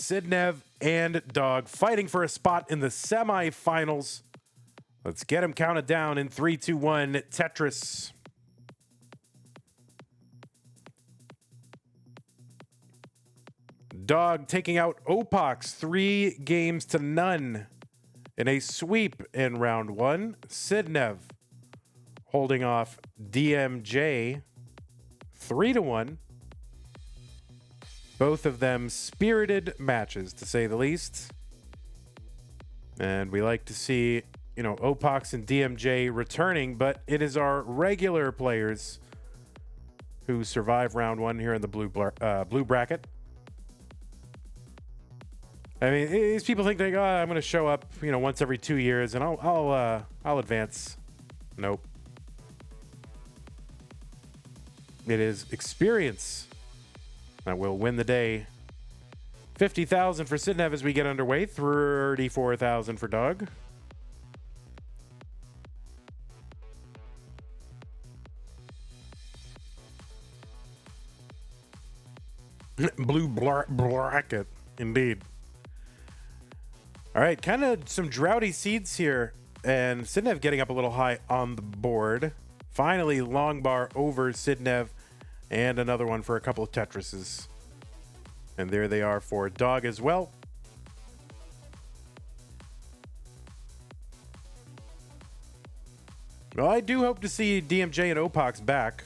Sidnev and Dog fighting for a spot in the semifinals. Let's get them counted down in 3, 2, 1. Tetris. Dog taking out Opox 3-0 in a sweep in round 1. Sidnev holding off DMJ 3-1. Both of them spirited matches, to say the least. And we like to see, Opox and DMJ returning, but it is our regular players who survive round 1 here in the blue bracket. I mean, these people think I'm going to show up, once every 2 years, and I'll advance. Nope. It is experience that will win the day. 50,000 for Sidnev as we get underway. 34,000 for Dog. Blue bracket, indeed. All right, kind of some droughty seeds here, and Sidnev getting up a little high on the board. Finally, long bar over Sidnev, and another one for a couple of Tetrises. And there they are for Dog as well. Well, I do hope to see DMJ and Opox back.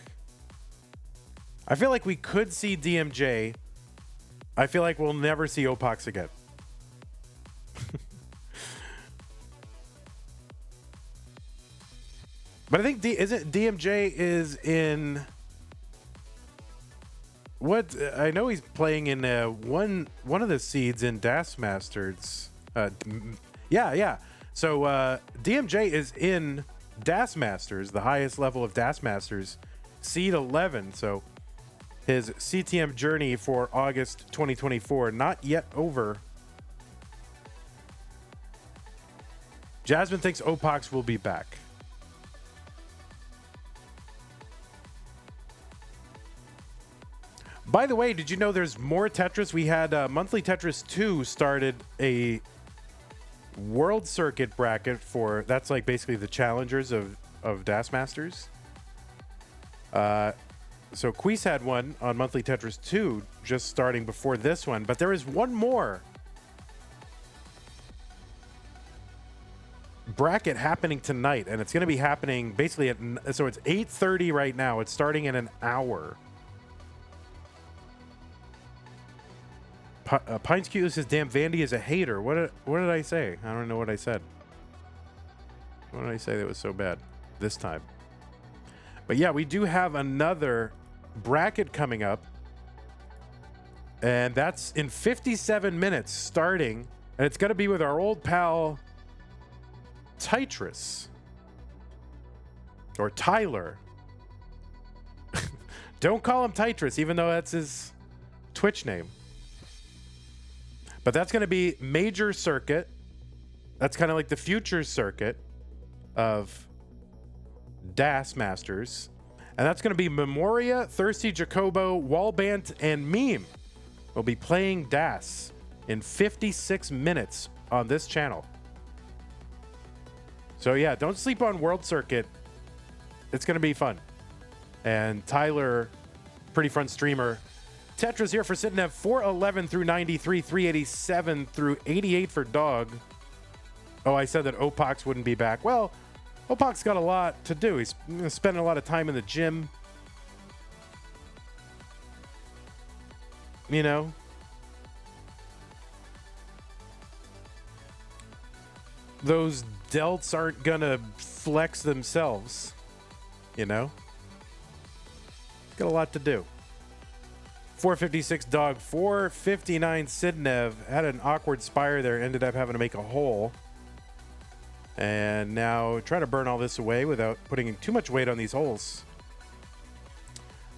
I feel like we could see DMJ. I feel like we'll never see Opox again. But I think DMJ is in what I know he's playing in one of the seeds in Das Masters. Yeah. So DMJ is in Das Masters, the highest level of Das Masters, seed 11. So his CTM journey for August 2024 not yet over. Jasmine thinks Opox will be back. By the way, did you know there's more Tetris? We had Monthly Tetris 2 started a World Circuit bracket for, that's like basically the challengers of Das Masters. So Queese had one on Monthly Tetris 2 just starting before this one, but there is one more bracket happening tonight, and it's going to be happening basically so it's 8:30 right now. It's starting in an hour. Pines Q says, "Damn, Vandy is a hater." What did I say? I don't know what I said. What did I say that was so bad this time? But yeah, we do have another bracket coming up, and that's in 57 minutes starting, and it's going to be with our old pal Tetris or Tyler. Don't call him Tetris, even though that's his Twitch name. But that's going to be Major Circuit. That's kind of like the future circuit of Das Masters. And that's going to be Memoria, Thirsty Jacobo, Wallbant, and Meme will be playing Das in 56 minutes on this channel. So yeah, don't sleep on World Circuit. It's going to be fun. And Tyler, pretty fun streamer. Tetris here for Sidnev, 411 through 93, 387 through 88 for Dog. Oh, I said that Opox wouldn't be back. Well, Opox got a lot to do. He's spending a lot of time in the gym. You know? Those delts aren't gonna flex themselves. You know? Got a lot to do. 456 Dog, 459 Sidnev. Had an awkward spire there, ended up having to make a hole. And now try to burn all this away without putting too much weight on these holes.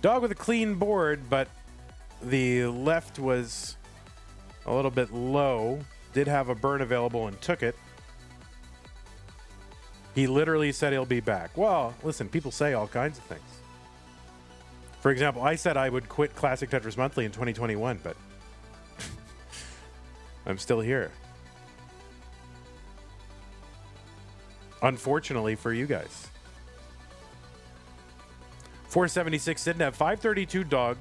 Dog with a clean board, but the left was a little bit low. Did have a burn available and took it. He literally said he'll be back. Well, listen, people say all kinds of things. For example, I said I would quit Classic Tetris Monthly in 2021, but I'm still here. Unfortunately for you guys. 476 Sidnev, 532 Dog.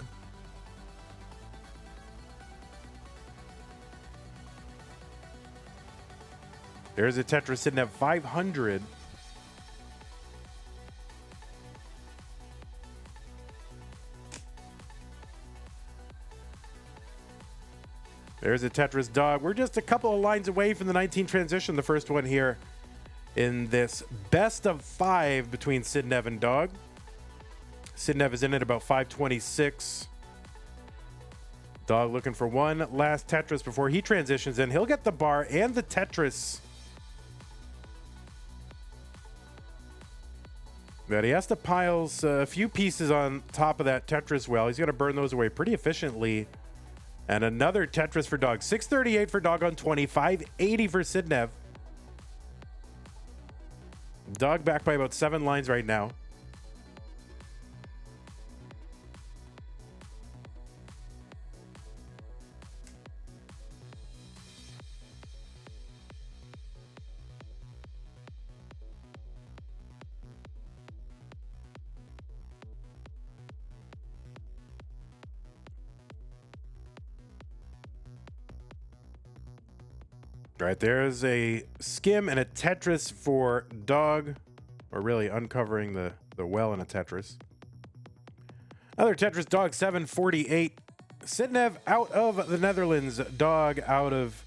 There's a Tetris Sidnev, 500. There's a Tetris Dog. We're just a couple of lines away from the 19 transition, the first one here in this best of 5 between Sidnev and Dog. Sidnev is in at about 526. Dog looking for one last Tetris before he transitions in. He'll get the bar and the Tetris. But he has to pile a few pieces on top of that Tetris well. He's going to burn those away pretty efficiently. And another Tetris for Dog. 638 for Dog on 20. 580 for Sidnev. Dog back by about 7 lines right now. All right, there's a skim and a Tetris for Dog, or really uncovering the well in a Tetris. Another Tetris, Dog, 748. Sidnev out of the Netherlands, Dog out of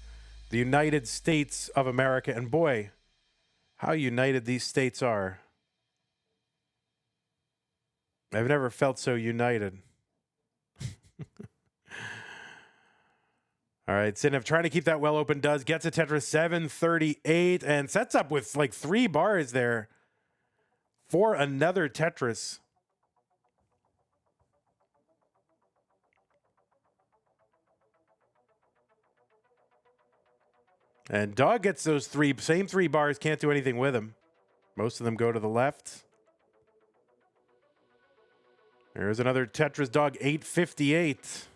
the United States of America. And boy, how united these states are. I've never felt so united. All right, Sidnev trying to keep that well open, does. Gets a Tetris, 738, and sets up with like 3 bars there for another Tetris. And Dog gets those same 3 bars, can't do anything with them. Most of them go to the left. There's another Tetris, Dog, 858.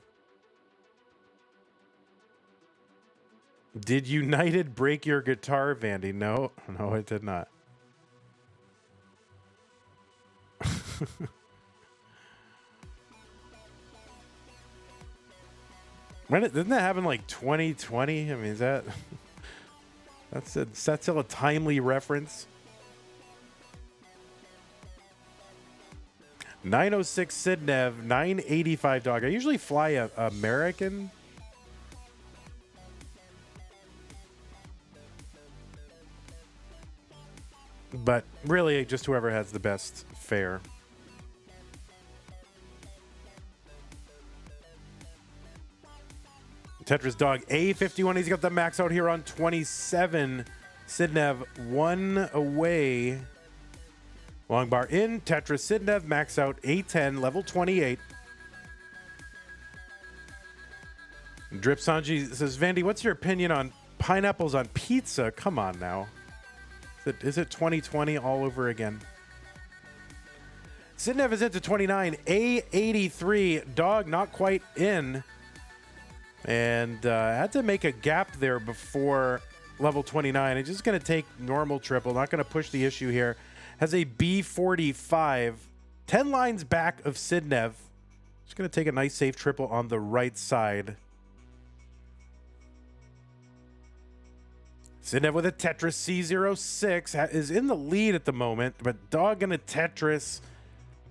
Did United break your guitar, Vandy? No, it did not. Didn't that happen like 2020? I mean, is that's still a timely reference? 906 Sidnev, 985 Dog. I usually fly a American. But really, just whoever has the best fare. Tetris Dog, A51. He's got the max out here on 27. Sidnev, 1 away. Long bar in. Tetris Sidnev, max out A10, level 28. Drip Sanji says, Vandy, what's your opinion on pineapples on pizza? Come on now. Is it 2020 all over again? Sidnev is into 29. A83. Dog not quite in. And had to make a gap there before level 29. It's just going to take normal triple. Not going to push the issue here. Has a B45. 10 lines back of Sidnev. Just going to take a nice safe triple on the right side. Sidnev with a Tetris, C06 is in the lead at the moment, but Dog and a Tetris,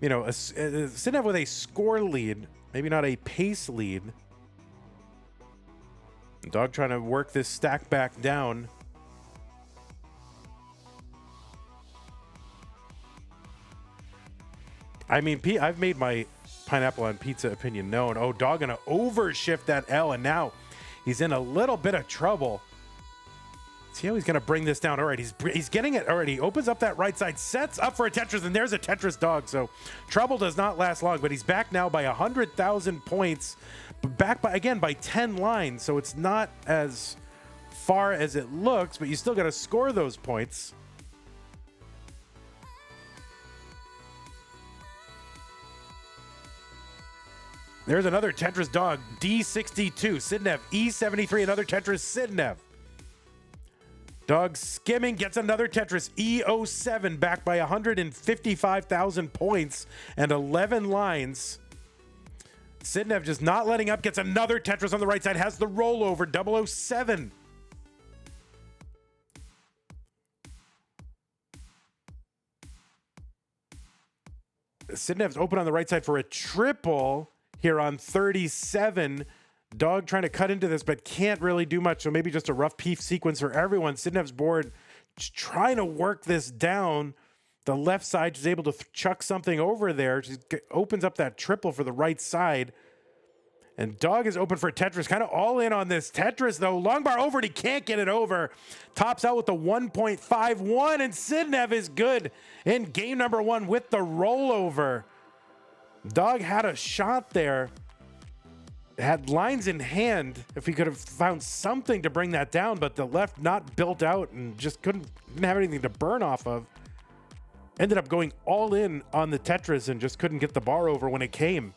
you know, Sidnev with a score lead, maybe not a pace lead. Dog trying to work this stack back down. I mean, I've made my pineapple on pizza opinion known. Oh, Dog gonna overshift that L, and now he's in a little bit of trouble. See how he's going to bring this down. All right, he's getting it. All right, he opens up that right side, sets up for a Tetris, and there's a Tetris Dog. So trouble does not last long, but he's back now by 100,000 points. Back by 10 lines, so it's not as far as it looks, but you still got to score those points. There's another Tetris Dog, D62, Sidnev, E73, another Tetris Sidnev. Dog skimming gets another Tetris, E07, backed by 155,000 points and 11 lines. Sidnev just not letting up, gets another Tetris on the right side, has the rollover, 007. Sidnev's open on the right side for a triple here on 37. Dog trying to cut into this, but can't really do much. So maybe just a rough peef sequence for everyone. Sidnev's board just trying to work this down. The left side, she's able to chuck something over there. She opens up that triple for the right side. And Dog is open for Tetris, kind of all in on this Tetris, though. Long bar over, and he can't get it over. Tops out with the 1.51, and Sidnev is good in game number one with the rollover. Dog had a shot there. Had lines in hand if he could have found something to bring that down, but the left not built out and just didn't have anything to burn off of. Ended up going all in on the Tetris and just couldn't get the bar over when it came.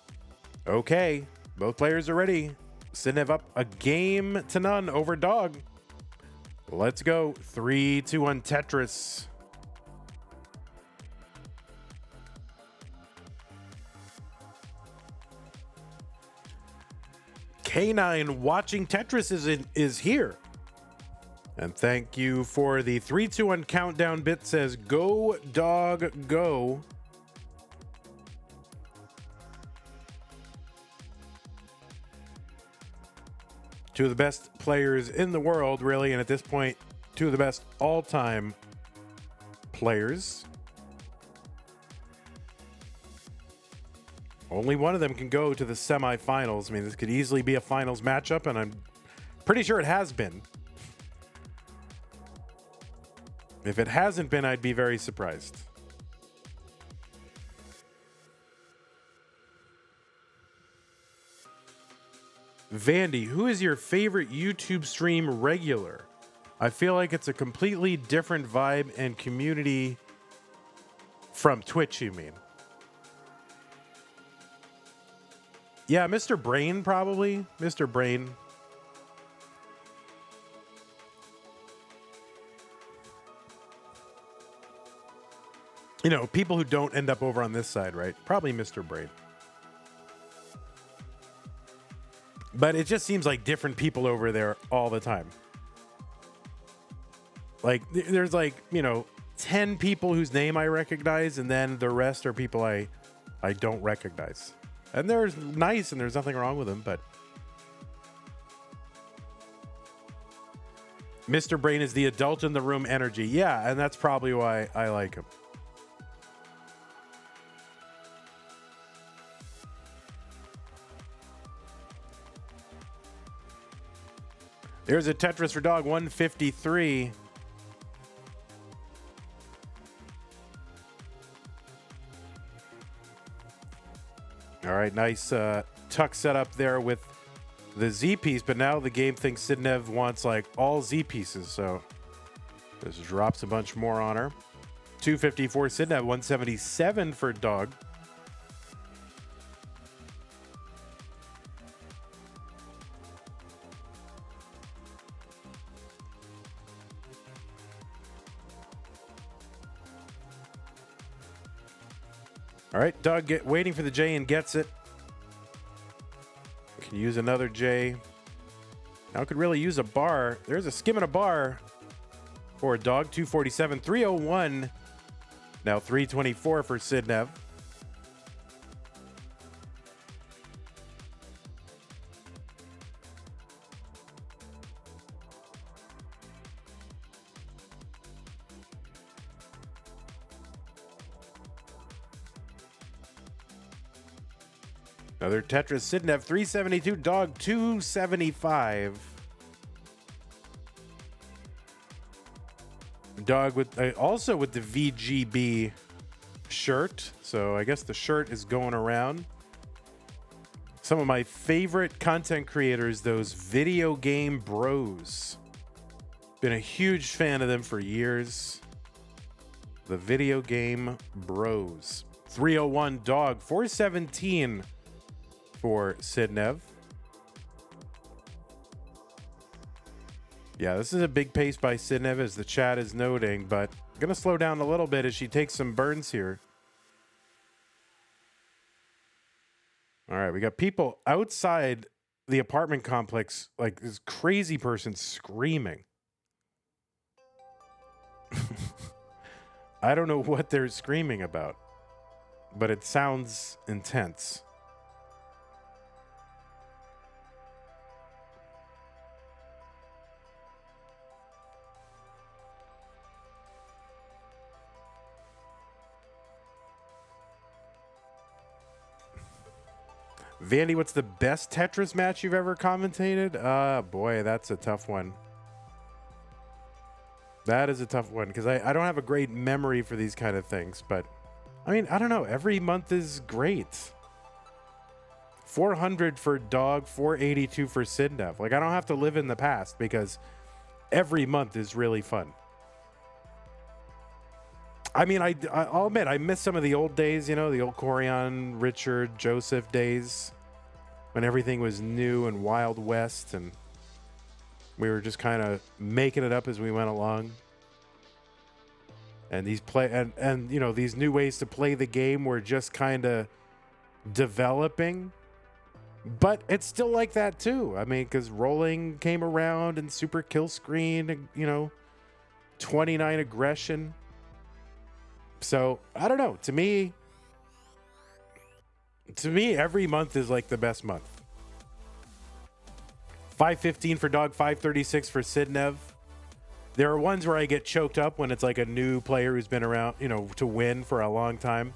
Okay. Both players are ready. Sidnev up 1-0 over Dog. Let's go. 3-2-1 Tetris. K9 watching Tetris is here. And thank you for the 3-2-1 countdown bit. Says go Dog go. Two of the best players in the world, really, and at this point, two of the best all-time players. Only one of them can go to the semifinals. I mean, this could easily be a finals matchup, and I'm pretty sure it has been. If it hasn't been, I'd be very surprised. Vandy, who is your favorite YouTube stream regular? I feel like it's a completely different vibe and community from Twitch, you mean? Yeah, Mr. Brain, probably. Mr. Brain. You know, people who don't end up over on this side, right? Probably Mr. Brain. But it just seems like different people over there all the time. Like, there's like, 10 people whose name I recognize, and then the rest are people I don't recognize. And they're nice, and there's nothing wrong with them, but... Mr. Brain is the adult in the room energy. Yeah, and that's probably why I like him. There's a Tetris for Dog, 153. All right, nice tuck setup there with the Z piece, but now the game thinks Sidnev wants like all Z pieces, so just drops a bunch more on her. 254 Sidnev, 177 for Dog. All right, Dog waiting for the J and gets it. Can use another J. Now could really use a bar. There's a skim and a bar for Dog. 247, 301. Now 324 for Sidnev. Another Tetris, Sidnev, 372, Dog, 275. Dog with also with the VGB shirt, so I guess the shirt is going around. Some of my favorite content creators, those video game bros. Been a huge fan of them for years. The video game bros. 301 Dog, 417. for Sidnev. Yeah, this is a big pace by Sidnev, as the chat is noting, but I'm going to slow down a little bit as she takes some burns here. All right, we got people outside the apartment complex, like this crazy person screaming. I don't know what they're screaming about, but it sounds intense. Vandy, what's the best Tetris match you've ever commentated? Boy, that's a tough one. That is a tough one, because I don't have a great memory for these kind of things. But, I mean, I don't know. Every month is great. 400 for Dog, 482 for Sidnev. Like, I don't have to live in the past, because every month is really fun. I mean, I'll admit, I miss some of the old days, you know, the old Corian, Richard, Joseph days, when everything was new and Wild West, and we were just kind of making it up as we went along. And these and you know, these new ways to play the game were just kind of developing. But it's still like that too. I mean, because rolling came around and super kill screen, you know, 29 aggression. So, I don't know. To me, every month is like the best month. 515 for Dog, 536 for Sidnev. There are ones where I get choked up when it's like a new player who's been around, you know, to win for a long time.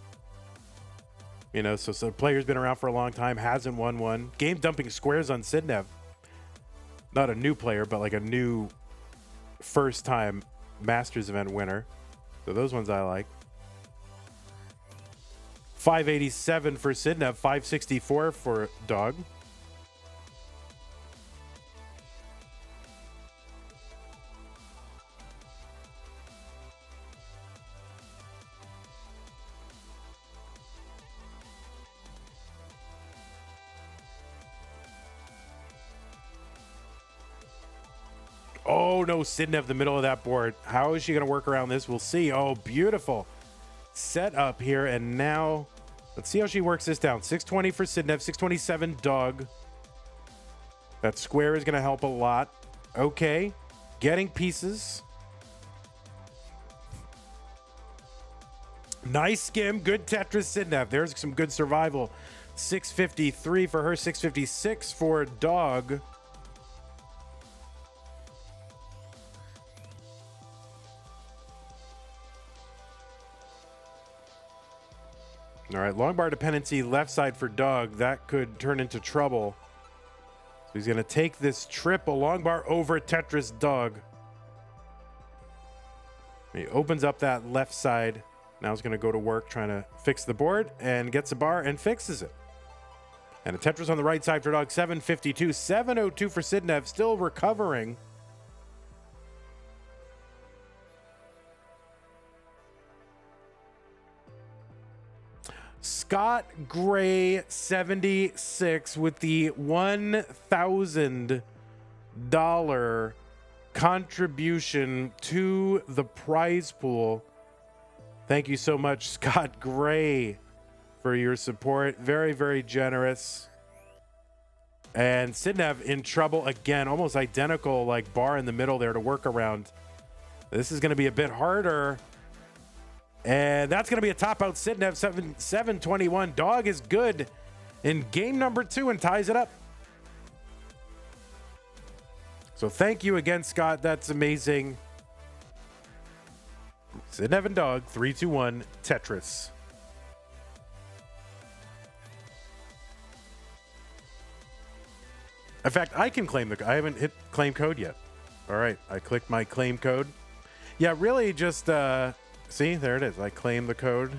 You know, so player's been around for a long time, hasn't won one. Game dumping squares on Sidnev. Not a new player, but like a new first time Masters event winner. So those ones I like. 587 for Sidnev, 564 for Dog. Oh no, Sidnev, the middle of that board. How is she going to work around this? We'll see. Oh, beautiful set up here, and now let's see how she works this down. 620 for Sidnev, 627 Dog. That square is going to help a lot. Okay, getting pieces. Nice skim, good Tetris Sidnev. There's some good survival. 653 for her, 656 for Dog. All right, long bar dependency left side for Dog. That could turn into trouble. So he's going to take this triple long bar over Tetris Dog. He opens up that left side. Now he's going to go to work trying to fix the board and gets a bar and fixes it. And a Tetris on the right side for Dog, 752. 702 for Sidnev, still recovering. Scott Gray 76 with the $1,000 contribution to the prize pool. Thank you so much, Scott Gray, for your support. Very, very generous. And Sidnev in trouble again, almost identical like bar in the middle there to work around. This is going to be a bit harder. And that's going to be a top out. Sidnev 721. Dog is good in game number 2 and ties it up. So thank you again, Scott. That's amazing. Sidnev and Dog, 3-2-1 Tetris. In fact, I can claim I haven't hit claim code yet. All right, I clicked my claim code. Yeah, really just... see, there it is. I claim the code.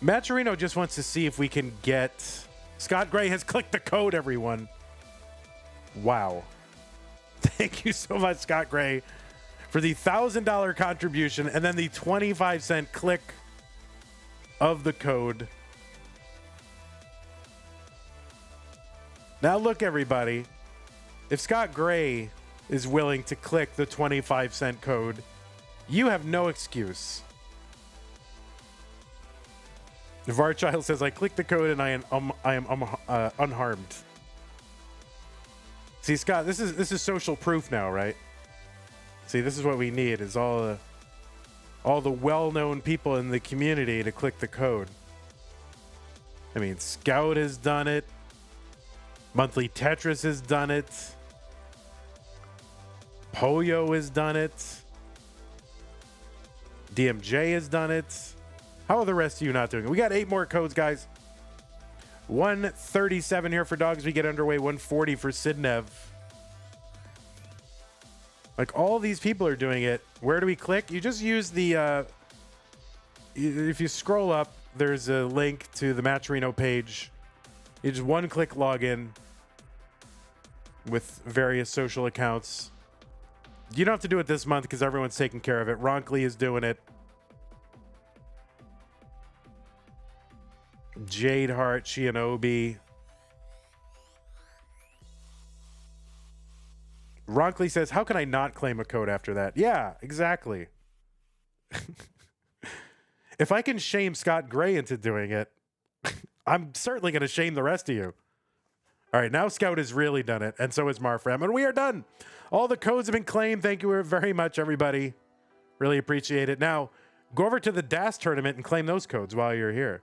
Maturino just wants to see if we can get... Scott Gray has clicked the code, everyone. Wow. Thank you so much, Scott Gray, for the $1,000 contribution and then the 25-cent click of the code. Now look, everybody. If Scott Gray is willing to click the 25-cent code, you have no excuse. Varchild says, I clicked the code and I am unharmed. See, Scott, this is social proof now, right? See, this is what we need, is all the well-known people in the community to click the code. I mean, Scout has done it. Monthly Tetris has done it. Poyo has done it. DMJ has done it. How are the rest of you not doing it? We got 8 more codes, guys. 137 here for Dogs. We get underway. 140 for Sidnev. Like, all these people are doing it. Where do we click? You just use the... if you scroll up, there's a link to the Matcherino page. You just one-click login with various social accounts. You don't have to do it this month because everyone's taking care of it. Ronkley is doing it. Jade Heart, Shinobi. Ronkley says, how can I not claim a code after that? Yeah, exactly. If I can shame Scott Gray into doing it, I'm certainly going to shame the rest of you. All right, now Scout has really done it, and so is Marfram, and we are done. All the codes have been claimed. Thank you very much, everybody. Really appreciate it. Now, go over to the DAS tournament and claim those codes while you're here.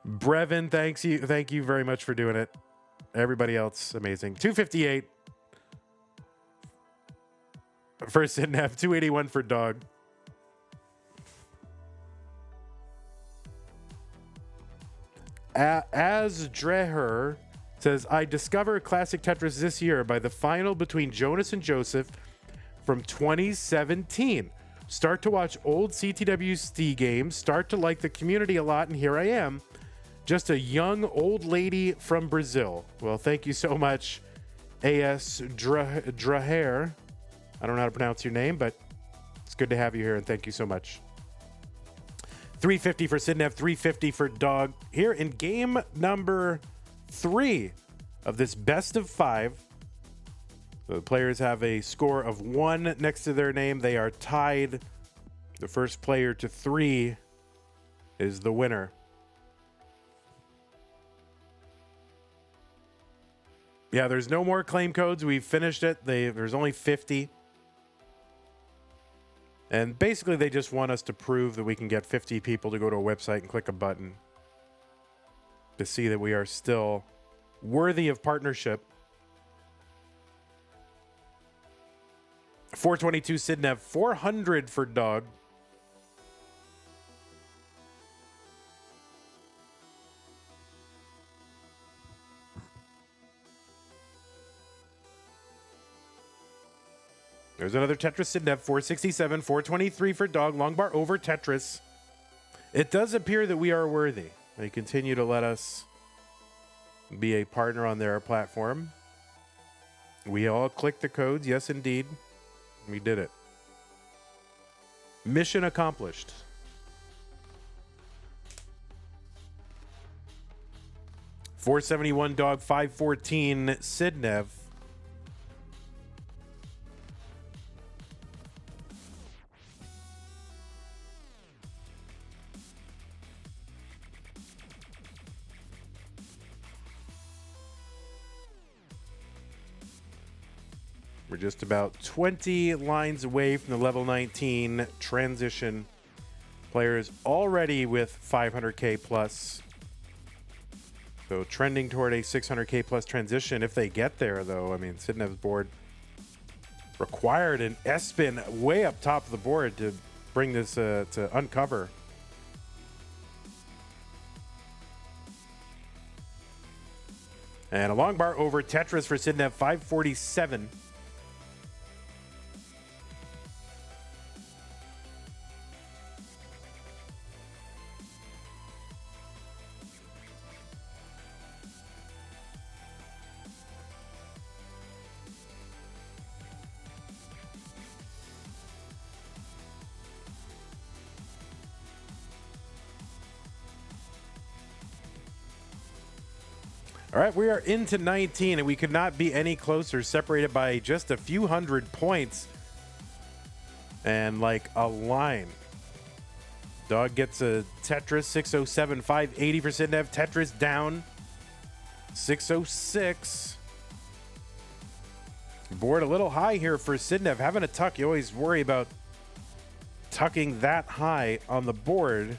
Brevin, thank you very much for doing it. Everybody else, amazing. 258 for Sidnev, 281 for Dog. As Dreher says, I discovered Classic Tetris this year by the final between Jonas and Joseph from 2017. Start to watch old CTWC games, start to like the community a lot, and here I am, just a young old lady from Brazil. Well, thank you so much, A.S. Dreher. I don't know how to pronounce your name, but it's good to have you here, and thank you so much. 350 for Sidnev, 350 for Dog. Here in game number 3 of this best of 5. The players have a score of 1 next to their name. They are tied. The first player to 3 is the winner. Yeah, there's no more claim codes. We've finished it. There's only 50. And basically, they just want us to prove that we can get 50 people to go to a website and click a button to see that we are still worthy of partnership. 422 Sidnev, 400 for Dog. There's another Tetris Sidnev, 467, 423 for Dog. Long bar over Tetris. It does appear that we are worthy. They continue to let us be a partner on their platform. We all clicked the codes. Yes, indeed. We did it. Mission accomplished. $471 Dog, 514 Sidnev. We're just about 20 lines away from the level 19 transition. Players already with 500k plus. So trending toward a 600k plus transition if they get there, though. I mean, Sidnev's board required an S-spin way up top of the board to bring this to uncover. And a long bar over Tetris for Sidnev, 547. All right, we are into 19, and we could not be any closer, separated by just a few hundred points and like a line. Dog gets a Tetris, 607, 580 for Sidnev. Tetris down, 606. Board a little high here for Sidnev. Having a tuck, you always worry about tucking that high on the board.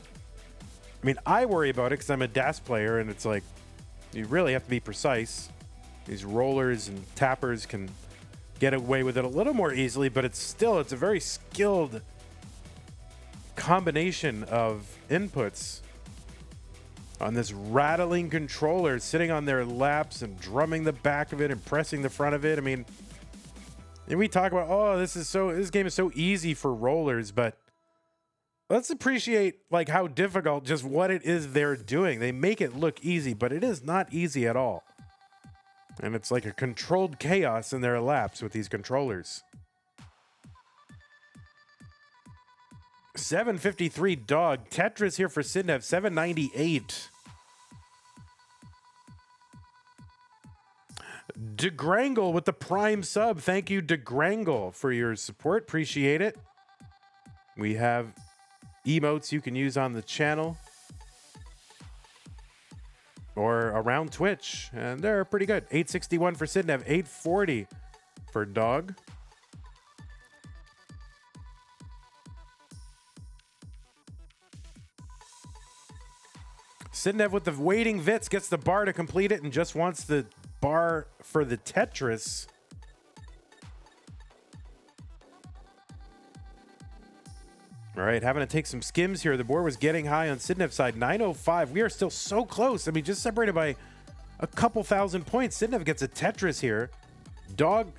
I mean, I worry about it because I'm a DAS player, and it's like, you really have to be precise. These rollers and tappers can get away with it a little more easily, but it's a very skilled combination of inputs on this rattling controller, sitting on their laps and drumming the back of it and pressing the front of it. I mean, and we talk about, oh, this game is so easy for rollers, but let's appreciate like how difficult just what it is they're doing. They make it look easy, but it is not easy at all. And it's like a controlled chaos in their laps with these controllers. 753 Dog. Tetris here for Sidnev, 798. DeGrangle with the prime sub. Thank you, DeGrangle, for your support. Appreciate it. We have emotes you can use on the channel or around Twitch, and they're pretty good. 861 for Sidnev, 840 for Dog. Sidnev with the waiting Vits gets the bar to complete it and just wants the bar for the Tetris. All right, having to take some skims here. The board was getting high on Sidnev's side, 905. We are still so close. I mean, just separated by a couple thousand points. Sidnev gets a Tetris here. Dog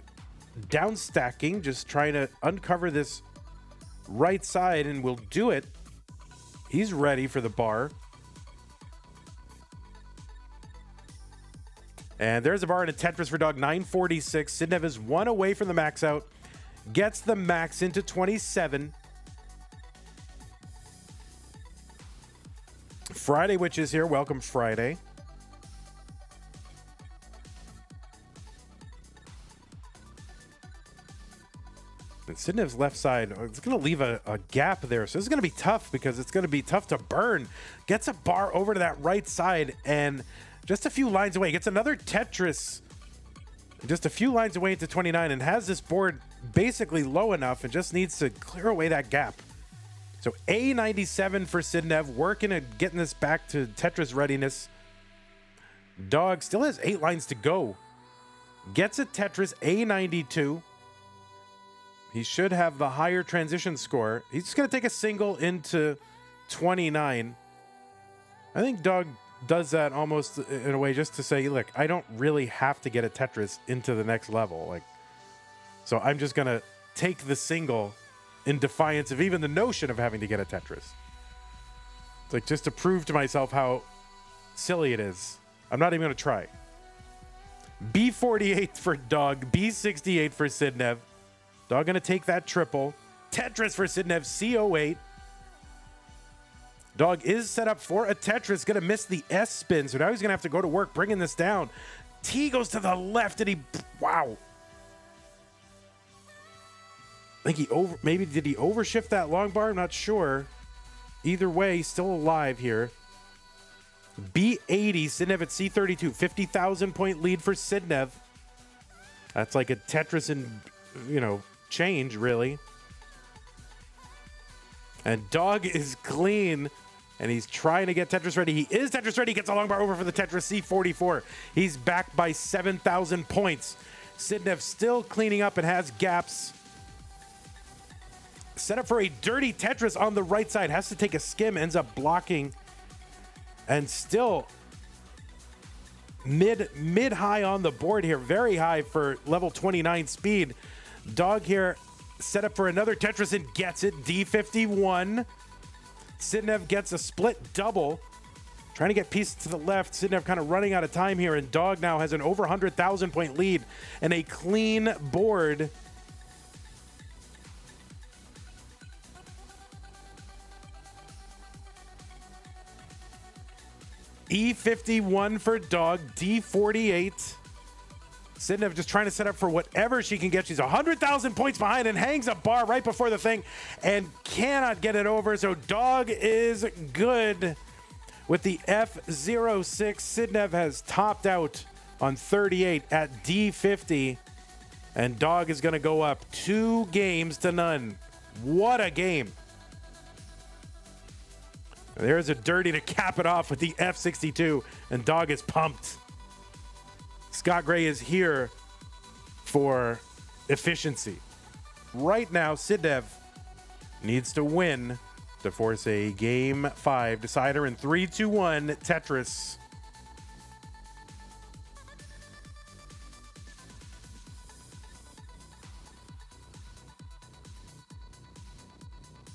down stacking, just trying to uncover this right side, and will do it. He's ready for the bar. And there's a bar and a Tetris for Dog, 946. Sidnev is one away from the max out. Gets the max into 27. Fridaywitch is here. Welcome, Friday. And Sidnev's left side, it's going to leave a gap there. So this is going to be tough because it's going to be tough to burn. Gets a bar over to that right side and just a few lines away. Gets another Tetris just a few lines away into 29 and has this board basically low enough and just needs to clear away that gap. So A97 for Sidnev, working at getting this back to Tetris readiness. Dog still has 8 lines to go. Gets a Tetris, A92. He should have the higher transition score. He's just going to take a single into 29. I think Dog does that almost in a way just to say, look, I don't really have to get a Tetris into the next level. So I'm just going to take the single in defiance of even the notion of having to get a Tetris. It's like just to prove to myself how silly it is. I'm not even going to try. B48 for Dog. B68 for Sidnev. Dog going to take that triple. Tetris for Sidnev. C08. Dog is set up for a Tetris. Going to miss the S spin. So now he's going to have to go to work bringing this down. T goes to the left and wow. I think did he overshift that long bar? I'm not sure. Either way, he's still alive here. B80, Sidnev at C32. 50,000 point lead for Sidnev. That's like a Tetris in, change, really. And Dog is clean, and he's trying to get Tetris ready. He is Tetris ready. He gets a long bar over for the Tetris C44. He's back by 7,000 points. Sidnev still cleaning up and has gaps. Set up for a dirty Tetris on the right side. Has to take a skim. Ends up blocking. And still mid-high on the board here. Very high for level 29 speed. Dog here set up for another Tetris and gets it. D51. Sidnev gets a split double. Trying to get pieces to the left. Sidnev kind of running out of time here. And Dog now has an over 100,000 point lead and a clean board. E51 for Dog, D48. Sidnev just trying to set up for whatever she can get. She's 100,000 points behind and hangs a bar right before the thing and cannot get it over. So Dog is good with the F06. Sidnev has topped out on 38 at D50. And Dog is going to go up 2 games to none. What a game. There's a dirty to cap it off with the F62, and Dog is pumped. Scott Gray is here for efficiency. Right now, Sidnev needs to win to force a Game 5 decider in 3-2-1 Tetris.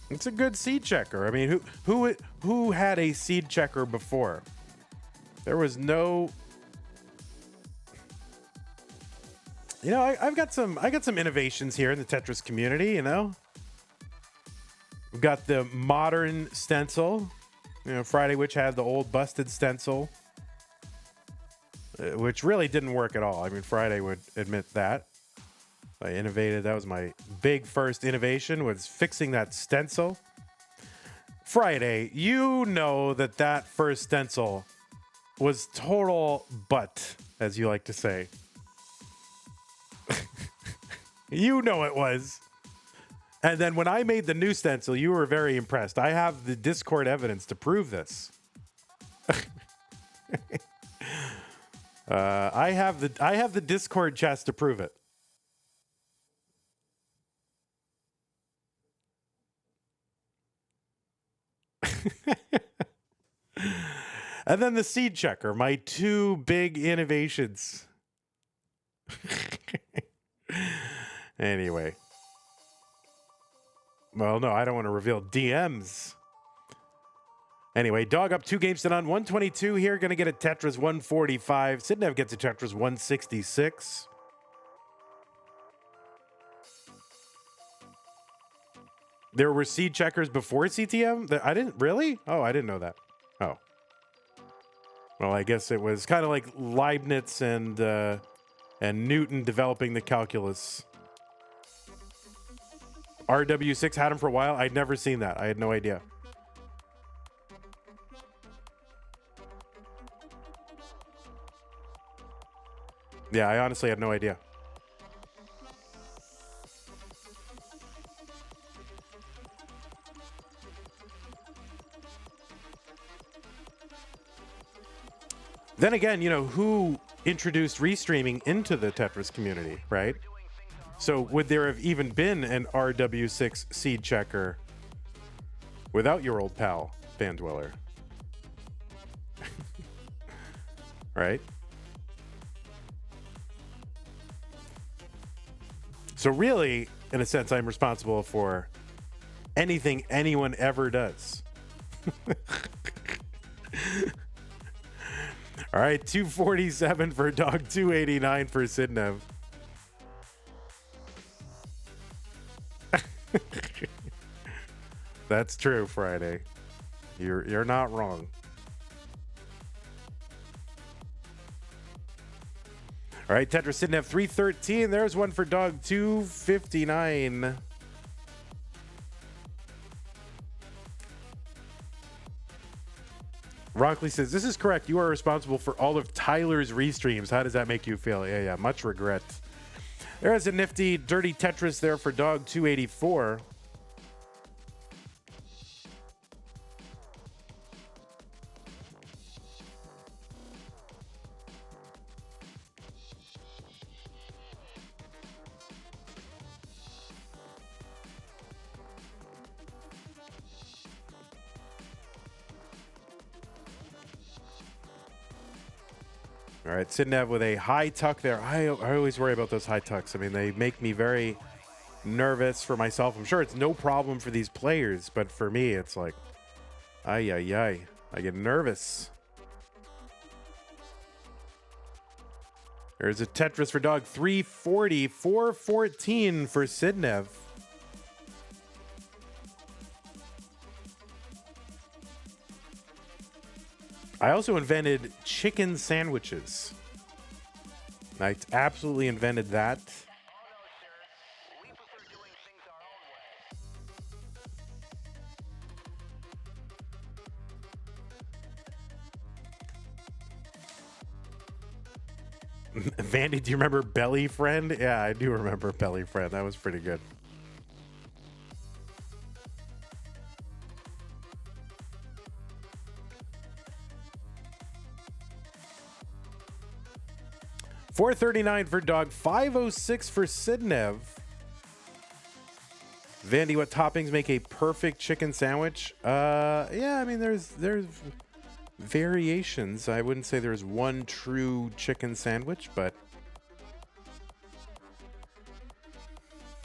It's a good seed checker. I mean, who had a seed checker before? There was no. You know, I got some innovations here in the Tetris community. You know, we've got the modern stencil. You know, fridaywitch had the old busted stencil, which really didn't work at all. I mean, Friday would admit that. I innovated. That was my big first innovation, was fixing that stencil. Friday, you know that first stencil was total butt, as you like to say. You know it was. And then when I made the new stencil, you were very impressed. I have the Discord evidence to prove this. I have the Discord chest to prove it. And then the seed checker, my 2 big innovations. Anyway. Well, no, I don't want to reveal DMs. Anyway, Dog up 2 games to none. 122 here, going to get a Tetris 145. Sidnev gets a Tetris 166. There were seed checkers before CTM? I didn't really? Oh, I didn't know that. Oh. Well, I guess it was kind of like Leibniz and Newton developing the calculus. RW6 had him for a while. I'd never seen that. I had no idea. Yeah, I honestly had no idea. Then again, you know, who introduced restreaming into the Tetris community, right? So would there have even been an RW6 seed checker without your old pal, Vandweller? Right? So really, in a sense, I'm responsible for anything anyone ever does. All right, 247 for Dog, 289 for Sidnev. That's true, Friday. You're not wrong. All right, Tetris Sidnev 313. There's one for Dog, 259. Rockley says, this is correct. You are responsible for all of Tyler's restreams. How does that make you feel? Yeah, much regret. There's a nifty, dirty Tetris there for Dog, 284. All right, Sidnev with a high tuck there. I always worry about those high tucks. I mean, they make me very nervous for myself. I'm sure it's no problem for these players, but for me, it's like, ay. I get nervous. There's a Tetris for Dog, 340, 414 for Sidnev. I also invented chicken sandwiches. I absolutely invented that. Vandy, do you remember Belly Friend? Yeah, I do remember Belly Friend. That was pretty good. $4.39 for Dog. $5.06 for Sidnev. Vandy, what toppings make a perfect chicken sandwich? Yeah, I mean, there's variations. I wouldn't say there's one true chicken sandwich, but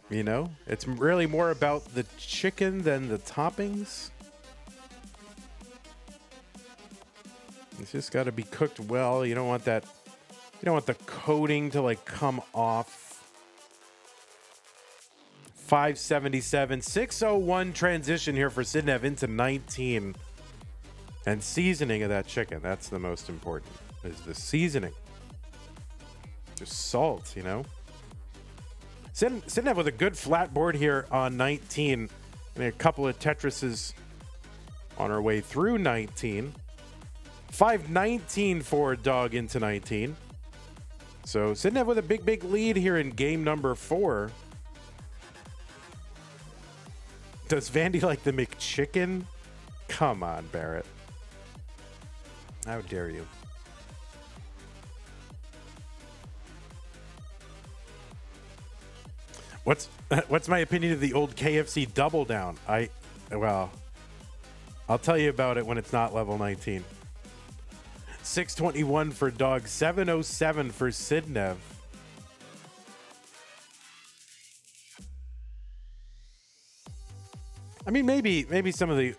you know, it's really more about the chicken than the toppings. It's just got to be cooked well. You don't want that. You don't want the coating to like come off. 577, 601 transition here for Sidnev into 19. And seasoning of that chicken, that's the most important, is the seasoning. Just salt, you know? Sidnev with a good flat board here on 19. And a couple of Tetrises on our way through 19. 519 for Dog into 19. So Sidnev with a big lead here in game number 4. Does Vandy like the McChicken? Come on, Barrett. How dare you? What's my opinion of the old KFC Double Down? Well, I'll tell you about it when it's not level 19. 621 for Dog, 707 for Sidnev. I mean, maybe some of the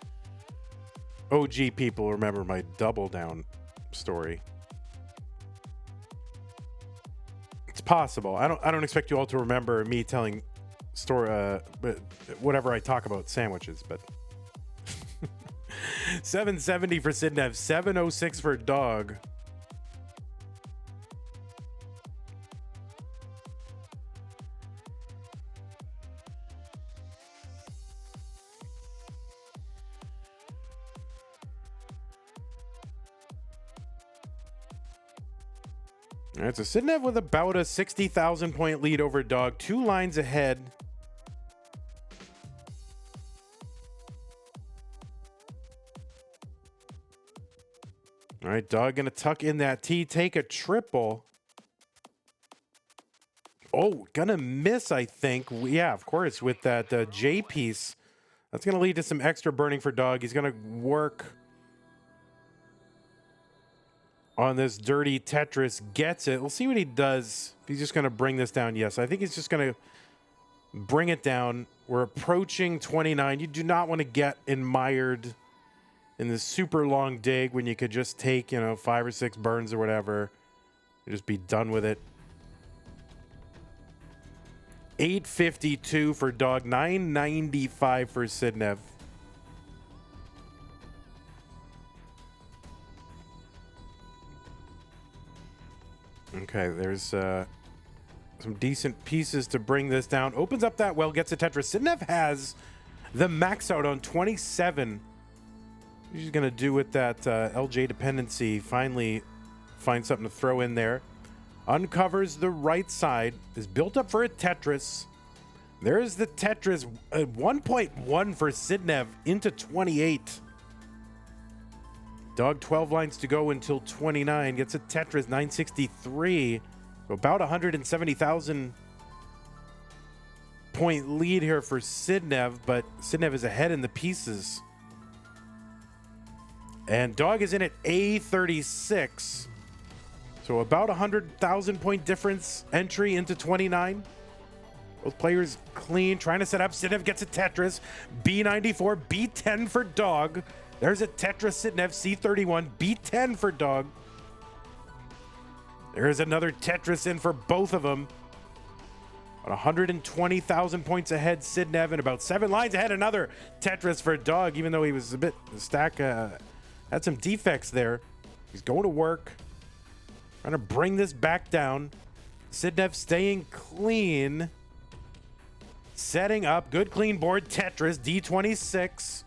OG people remember my Double Down story. It's possible. I don't expect you all to remember me telling but whatever I talk about sandwiches, but 770 for Sidnev, 706 for Dog. All right, so Sidnev with about a 60,000 point lead over Dog, 2 lines ahead. All right, Dog gonna tuck in that T, take a triple. Oh, gonna miss, I think. Yeah, of course, with that J piece. That's gonna lead to some extra burning for Dog. He's gonna work on this dirty Tetris, gets it. We'll see what he does. If he's just going to bring this down. Yes, I think he's just going to bring it down. We're approaching 29. You do not want to get mired in this super long dig when you could just take, 5 or 6 burns or whatever. And just be done with it. 852 for Dog, 995 for Sidnev. Okay, there's some decent pieces to bring this down. Opens up that well, gets a Tetris. Sidnev has the max out on 27. He's going to do with that LJ dependency. Finally find something to throw in there. Uncovers the right side. Is built up for a Tetris. There's the Tetris. 1.1 for Sidnev into 28. Dog 12 lines to go until 29. Gets a Tetris, 963. So about 170,000 point lead here for Sidnev, but Sidnev is ahead in the pieces. And Dog is in at A36. So about 100,000 point difference entry into 29. Both players clean, trying to set up. Sidnev gets a Tetris. B94, B10 for Dog. There's a Tetris Sidnev, C31, B10 for Dog. There's another Tetris in for both of them. About 120,000 points ahead, Sidnev, and about 7 lines ahead, another Tetris for Dog, even though he was a bit, the stack had some defects there. He's going to work. Trying to bring this back down. Sidnev staying clean. Setting up. Good clean board. Tetris. D26.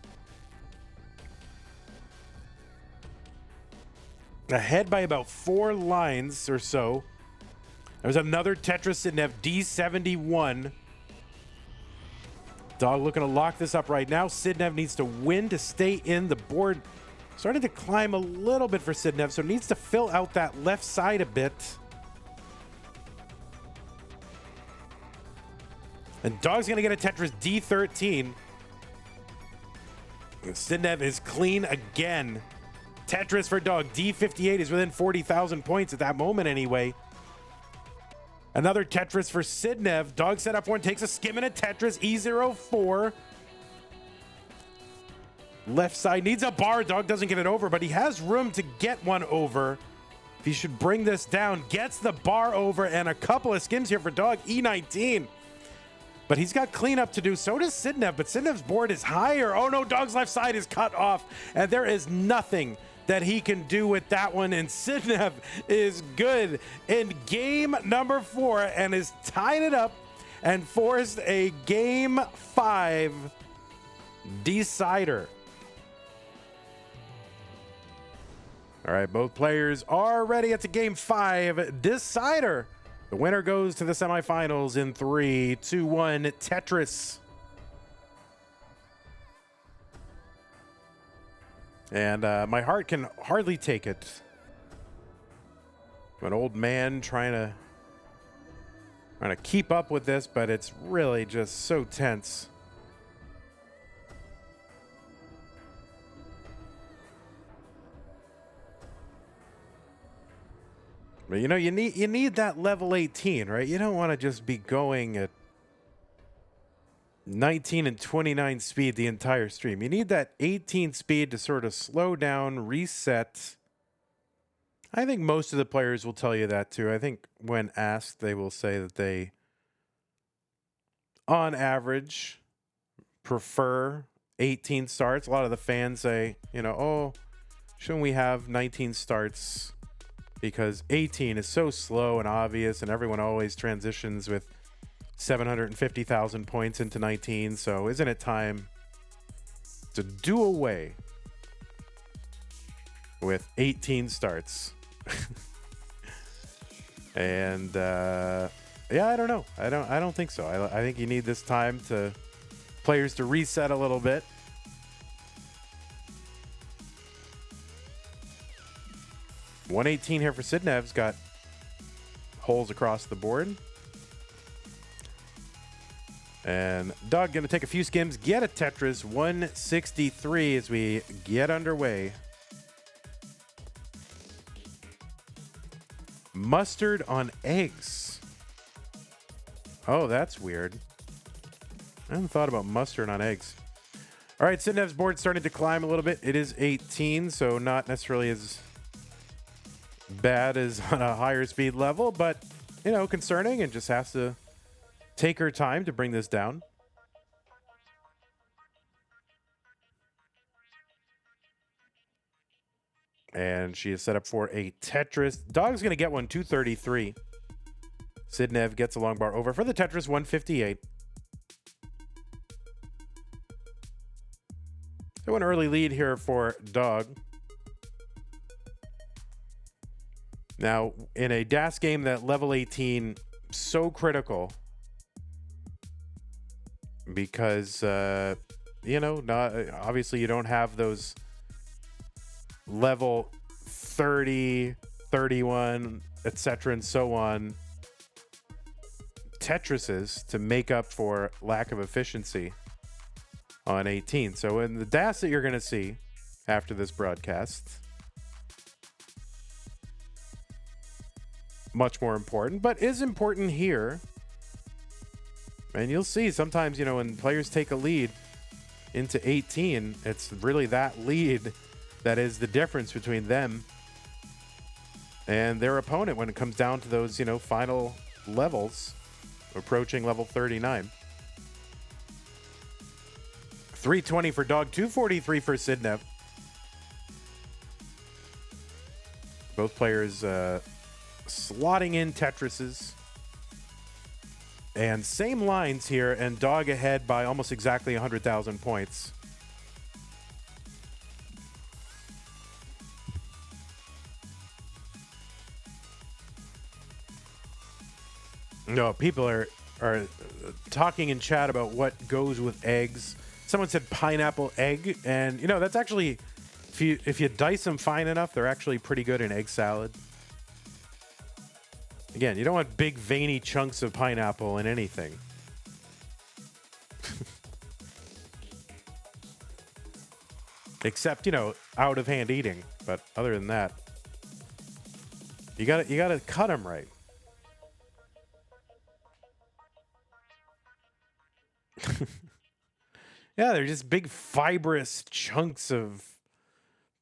Ahead by about 4 lines or so. There's another Tetris Sidnev. D71. Dog looking to lock this up right now. Sidnev needs to win to stay in. The board starting to climb a little bit for Sidnev, so needs to fill out that left side a bit. And Dog's going to get a Tetris D13. Sidnev is clean again. Tetris for Dog. D58 is within 40,000 points at that moment anyway. Another Tetris for Sidnev. Dog set up one, takes a skim and a Tetris. E04. Left side needs a bar. Dog doesn't get it over, but he has room to get one over. If he should bring this down, gets the bar over, and a couple of skims here for Dog. E19. But he's got cleanup to do. So does Sidnev, but Sidnev's board is higher. Oh no, Dog's left side is cut off, and there is nothing that he can do with that one. And Sidnev is good in game number 4 and is tying it up and forced a game 5 decider. All right, both players are ready. It's a game 5 decider. The winner goes to the semifinals in 3, 2, 1, Tetris. And my heart can hardly take it. I'm an old man trying to keep up with this, but it's really just so tense. But you know, you need that level 18, right? You don't want to just be going at 19 and 29 speed the entire stream. You need that 18 speed to sort of slow down, reset. I think most of the players will tell you that too. I think when asked, they will say that they, on average, prefer 18 starts. A lot of the fans say, you know, oh, shouldn't we have 19 starts? Because 18 is so slow and obvious, and everyone always transitions with 750,000 points into 19. So isn't it time to do away with 18 starts? And yeah, I don't know. I don't think so. I think you need this time to players to reset a little bit. $118 here for Sidnev's got holes across the board. And Dog going to take a few skims, get a Tetris. 163 as we get underway. Mustard on eggs. Oh, that's weird. I haven't thought about mustard on eggs. All right, Sidnev's board starting to climb a little bit. It is 18, so not necessarily as bad as on a higher speed level, but, you know, concerning, and just has to take her time to bring this down. And she is set up for a Tetris. Dog's going to get one, 233. Sidnev gets a long bar over for the Tetris, 158. So an early lead here for Dog. Now, in a DAS game, that level 18 so critical because, you know, not obviously you don't have those level 30, 31, etc. and so on Tetrises to make up for lack of efficiency on 18. So in the DAS that you're going to see after this broadcast, much more important, but is important here. And you'll see sometimes, you know, when players take a lead into 18, it's really that lead that is the difference between them and their opponent when it comes down to those, you know, final levels approaching level 39. 320 for Dog, 243 for Sidnev. Both players slotting in Tetrises. And same lines here, and Dog ahead by almost exactly 100,000 points. No, people are talking in chat about what goes with eggs. Someone said pineapple egg, and you know that's actually, if you dice them fine enough, they're actually pretty good in egg salad. Again, you don't want big veiny chunks of pineapple in anything. Except, you know, out of hand eating. But other than that, you gotta cut them right. Yeah, they're just big fibrous chunks of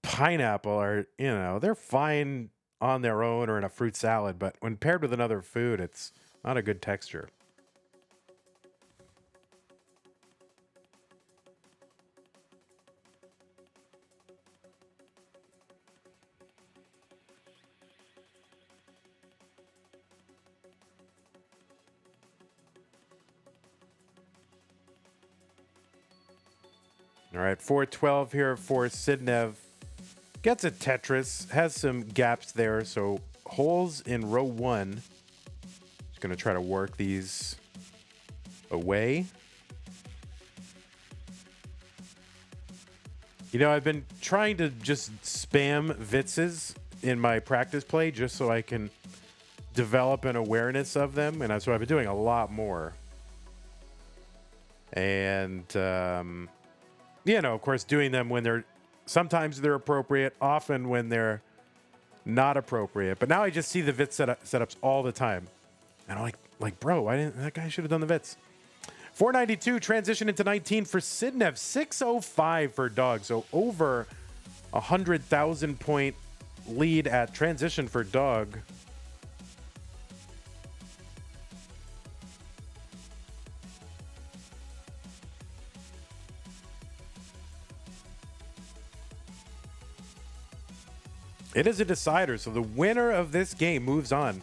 pineapple are, you know, they're fine on their own or in a fruit salad, but when paired with another food, it's not a good texture. All right, 412 here for Sidnev. Gets a Tetris, has some gaps there, so holes in row 1. Just going to try to work these away. You know, I've been trying to just spam Vitzes in my practice play just so I can develop an awareness of them, and so I've been doing a lot more. And, you know, of course, doing them when sometimes they're appropriate, often when they're not appropriate. But now I just see the Vitz setups all the time. And I'm like, bro, that guy should have done the Vitz. 492, transition into 19 for Sidnev. 605 for Dog. So over 100,000 point lead at transition for Dog. It is a decider, so the winner of this game moves on.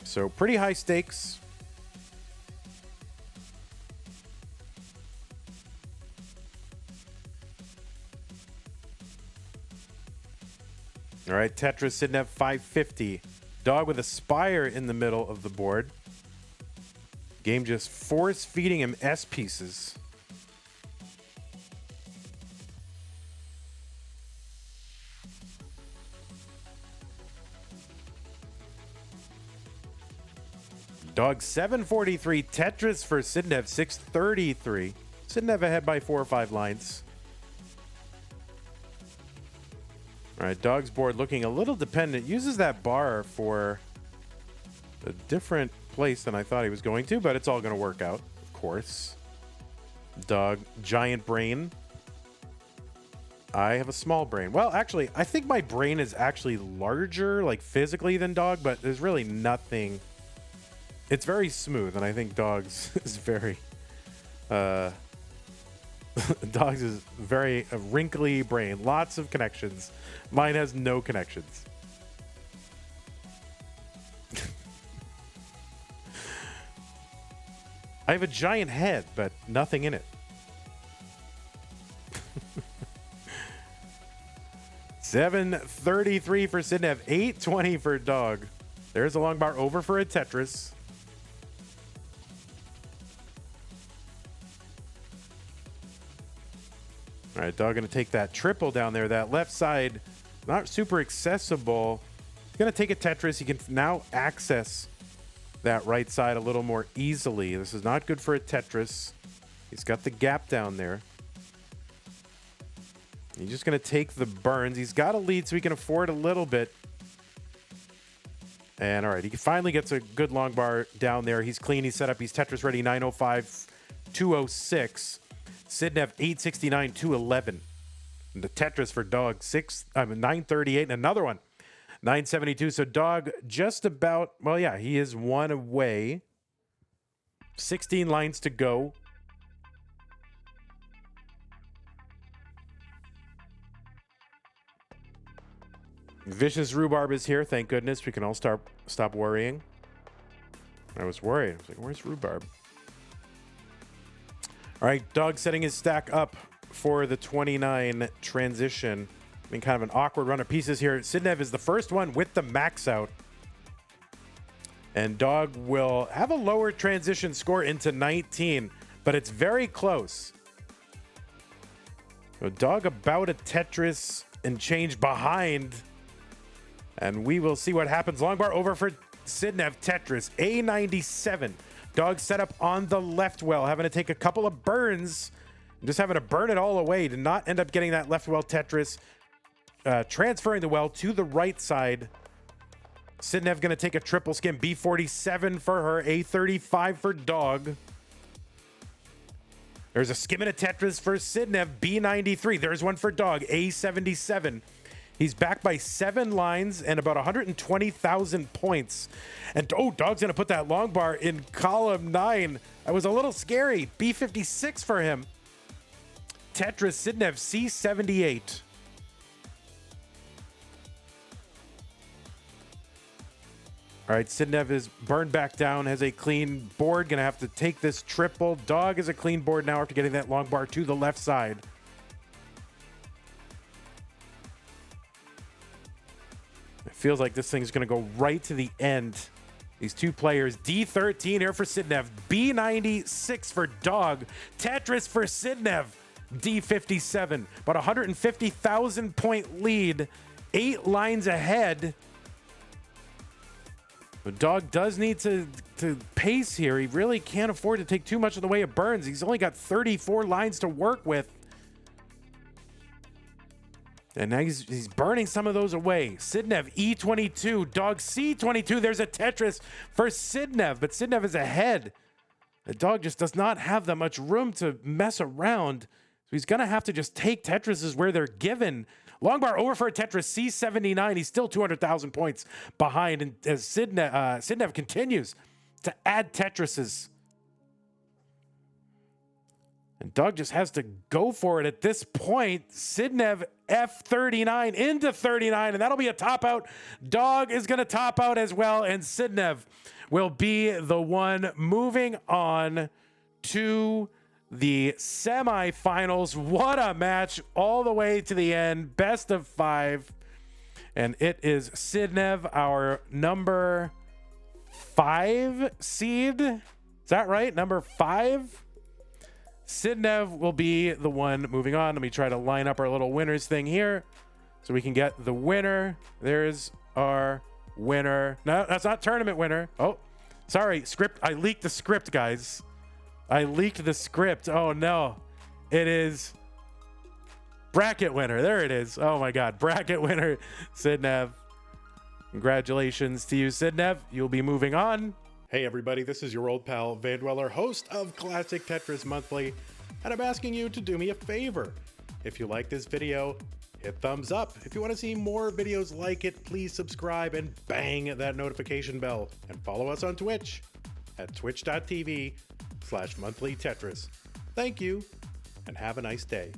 So pretty high stakes. All right, Tetris Sidnev 550. Dog with a spire in the middle of the board. Game just force feeding him S pieces. Dog 743, Tetris for Sidnev 633. Sidnev ahead by 4 or 5 lines. All right, Dog's board looking a little dependent. Uses that bar for a different place than I thought he was going to, but it's all going to work out, of course. Dog, giant brain. I have a small brain. Well, actually, I think my brain is actually larger, like physically, than Dog, but there's really nothing. It's very smooth, and I think Dog's is very, Dog's is very a wrinkly brain. Lots of connections. Mine has no connections. I have a giant head, but nothing in it. $733 for Sidnev, $820 for Dog. There's a long bar over for a Tetris. All right, Dog going to take that triple down there. That left side, not super accessible. He's going to take a Tetris. He can now access that right side a little more easily. This is not good for a Tetris. He's got the gap down there. He's just going to take the burns. He's got a lead, so he can afford a little bit. And all right, he finally gets a good long bar down there. He's clean. He's set up. He's Tetris ready. 905, 206. Sidnev 869, 211. And the Tetris for Dog 938, and another one 972. So Dog just about, well, yeah, he is one away. 16 lines to go. Vicious Rhubarb is here. Thank goodness. We can all stop worrying. I was worried. I was like, where's Rhubarb? All right, Dog setting his stack up for the 29 transition. I mean, kind of an awkward run of pieces here. Sidnev is the first one with the max out. And Dog will have a lower transition score into 19, but it's very close. So Dog about a Tetris and change behind. And we will see what happens. Long bar over for Sidnev. Tetris, A97. Dog set up on the left well, having to take a couple of burns. Just having to burn it all away to not end up getting that left well Tetris. Transferring the well to the right side. Sidnev going to take a triple skim. B47 for her. A35 for Dog. There's a skim and a Tetris for Sidnev. B93. There's one for Dog. A77. He's back by 7 lines and about 120,000 points. And oh, Dog's going to put that long bar in column 9. That was a little scary. B56 for him. Tetris, Sidnev, C78. All right, Sidnev is burned back down, has a clean board. Going to have to take this triple. Dog is a clean board now after getting that long bar to the left side. It feels like this thing's going to go right to the end. These two players, D13 here for Sidnev, B96 for Dog, Tetris for Sidnev, D57. About 150,000 point lead, 8 lines ahead. But Dog does need to pace here. He really can't afford to take too much in the way of burns. He's only got 34 lines to work with. And now he's burning some of those away. Sidnev, E22. Dog, C22. There's a Tetris for Sidnev, but Sidnev is ahead. The Dog just does not have that much room to mess around. So he's going to have to just take Tetrises where they're given. Long bar over for a Tetris, C79. He's still 200,000 points behind. And as Sidnev continues to add Tetrises. And Dog just has to go for it at this point. Sidnev, F39 into 39, and that'll be a top out. Dog is going to top out as well, and Sidnev will be the one moving on to the semifinals. What a match all the way to the end. Best of 5. And it is Sidnev, our number 5 seed. Is that right? Number 5? Sidnev will be the one moving on. Let me try to line up our little winners thing here so we can get the winner. There's our winner. No, that's not tournament winner. Oh, sorry. Script. I leaked the script, guys. I leaked the script. Oh, no. It is bracket winner. There it is. Oh, my God. Bracket winner, Sidnev. Congratulations to you, Sidnev. You'll be moving on. Hey everybody, this is your old pal Vandweller, host of Classic Tetris Monthly, and I'm asking you to do me a favor. If you like this video, hit thumbs up. If you want to see more videos like it, please subscribe and bang that notification bell. And follow us on Twitch at twitch.tv/monthlytetris. Thank you, and have a nice day.